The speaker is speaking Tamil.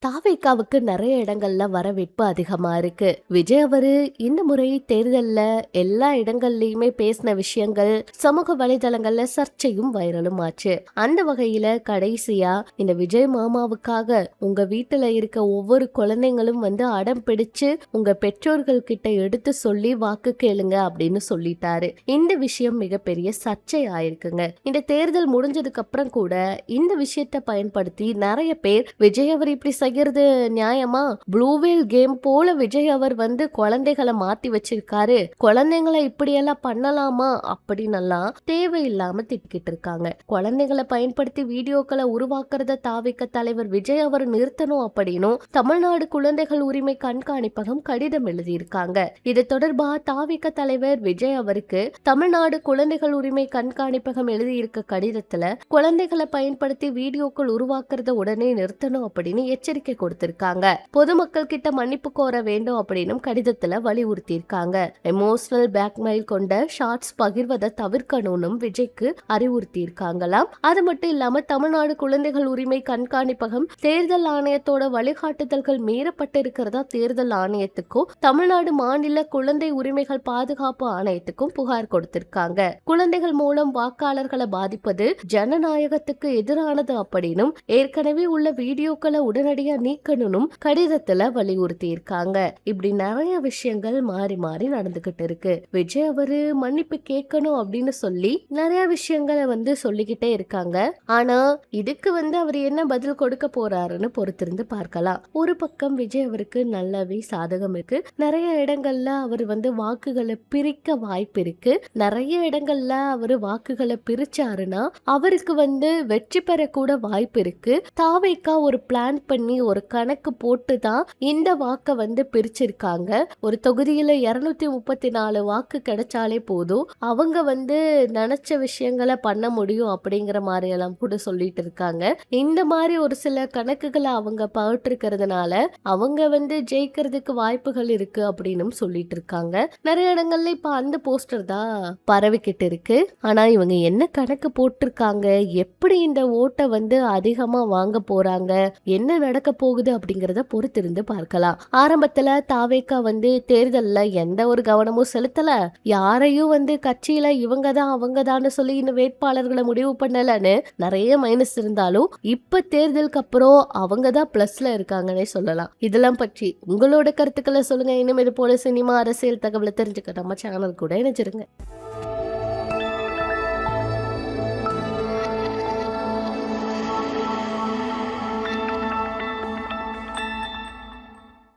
தாவேகாவுக்கு நிறைய இடங்கள்ல வரவேற்பு அதிகமா இருக்கு. விஜய் அவரு இந்த முறை தேர்தல்ல எல்லா இடங்கள்லயுமே பேசின விஷயங்கள் சமூக வலைதளங்கள்ல சர்ச்சையும் வைரலும் ஆச்சு. அந்த வகையில கடைசியா இந்த விஜய் மாமாவுக்காக உங்க வீட்டுல இருக்க ஒவ்வொரு குழந்தைங்களும் அடம் பிடிச்சு உங்க பெற்றோர்கள் கிட்ட எடுத்து சொல்லி வாக்கு கேளுங்க அப்படின்னு சொல்லிட்டாரு. இந்த விஷயம் மிகப்பெரிய சர்ச்சை ஆயிருக்குங்க. இந்த தேர்தல் முடிஞ்சதுக்கு அப்புறம் கூட இந்த விஷயத்தை பயன்படுத்தி நிறைய பேர் விஜய் அவர் இப்படி செய்யறது நியாயமா, ப்ளூவேல் கேம் போல விஜய் அவர் குழந்தைகளை மாத்தி வச்சிருக்காரு, குழந்தைங்களை இப்படியெல்லாம் பண்ணலாமா அப்படின்னு தேவையில்லாம திட்டிக்கிட்டு இருக்காங்க. குழந்தைகளை பயன்படுத்தி வீடியோக்களை உருவாக்குறத தாவிக்க தலைவர் விஜய் அவர் நிறுத்தணும் அப்படின்னும் தமிழ்நாடு குழந்தைகள் உரிமை கண்காணிப்பகம் கடிதம் எழுதியிருக்காங்க. இது தொடர்பா தாவிக்க தலைவர் விஜய் அவருக்கு தமிழ்நாடு குழந்தைகள் உரிமை கண்காணிப்பகம் எழுதியிருக்க கடிதத்துல குழந்தைகளை பயன்படுத்தி வீடியோக்கள் உருவாக்குறத உடனே நிறுத்தணும் அப்படின்னு எச்சரிக்கை கொடுத்திருக்காங்க. பொதுமக்கள் கிட்ட மன்னிப்பு கோர வேண்டும் அப்படின்னு கடிதத்துல வலியுறுத்தி இருக்காங்க. எமோஷனல் பிளாக்மெயில் கொண்ட ஷார்ட்ஸ் பகிர்வதை தவிர்க்கணும்னு விஜய்க்கு அறிவுறுத்தி இருக்காங்களாம். அது மட்டும் இல்லாம தமிழ்நாடு குழந்தைகள் உரிமை கண்காணிப்பகம் தேர்தல் ஆணையத்தோட வழிகாட்டுதல்கள் மீறப்பட்டிருக்கிறதா தேர்தல் ஆணையத்துக்கும் தமிழ்நாடு மாநில குழந்தை உரிமைகள் பாதுகாப்பு ஆணையத்துக்கும் புகார் கொடுத்திருக்காங்க. குழந்தைகள் மூலம் வாக்காளர்களை பாதிப்பது ஜனநாயகத்துக்கு எதிரானது அப்படின்னும் ஏற்கனவே உள்ள வீடியோக்களை உடனடியா நீக்கணும் கடிதத்துல வலியுறுத்தி இருக்காங்க. இப்படி நிறைய விஷயங்கள் மாறி மாறி நடந்துகிட்டு இருக்கு. விஜய் அவரு மன்னிப்பு கேட்கணும் அப்படின்னு சொல்லி நிறைய விஷயங்களை சொல்லிக்கிட்டே இருக்காங்க. ஆனா இதுக்கு அவர் என்ன பதில் கொடுக்க போறாருன்னு பொறுத்திருந்து பார்க்கலாம். ஒரு பக்கம் விஜய் அவருக்கு நல்லாவே சாதகம் இருக்கு. நிறைய இடங்கள்ல அவர் வாக்குகளை பிரிக்க வாய்ப்பு இருக்கு. நிறைய இடங்கள்ல அவர் வாக்குகளை பிரிச்சாருன்னா அவருக்கு வெற்றி பெற கூட வாய்ப்பு இருக்கு. தாவேகா ஒரு பிளான் பண்ணி ஒரு கணக்கு போட்டு தான் இந்த வாக்க பிரிச்சிருக்காங்க. ஒரு தொகுதியில 234 வாக்கு கிடைச்சாலே போதும், அவங்க நினைச்ச விஷயங்களை பண்ண முடியும் அப்படிங்கிற மாதிரி எல்லாம் கூட சொல்லிட்டு இருக்காங்க. இந்த மாதிரி ஒரு சில கணக்குகளை அவங்க போட்டிருக்கிறதுனால அவங்க ஜெயிக்கிறதுக்கு வாய்ப்புகள் இருக்கு அப்படின்னு சொல்லிட்டு இருக்காங்க. நிறைய இடங்கள்ல இப்ப அந்த போஸ்டர் தான் பரவிக்கிட்டு இருக்கு. ஆனா இவங்க என்ன கணக்கு போட்டிருக்காங்க, எப்படி இந்த ஓட்டை அதிகமா வாங்க போறாங்க, என்ன நடக்க போகுது அப்படிங்கறத பொறுத்திருந்து பார்க்கலாம். ஆரம்பத்துல தாவேகா தேர்தல்ல எந்த ஒரு கவனமும் செலுத்தல, யாரையும் கட்சியில இவங்கதான் அவங்கதான் சொல்லி இந்த வேட்பாளர்களை முடிவு பண்ணலன்னு நிறைய மைனஸ் இருந்தாலும் இப்ப தேர்தலுக்கு அப்புறம் அவங்கதான் பிளஸ்ல இருக்காங்கன்னே சொல்லலாம். இதெல்லாம் பற்றி உங்களோட கருத்துக்களை சொல்லுங்க. இன்னும் இது போல சினிமா அரசியல் தகவலை தெரிஞ்சுக்க நம்ம சேனல் கூட இணைச்சிருங்க.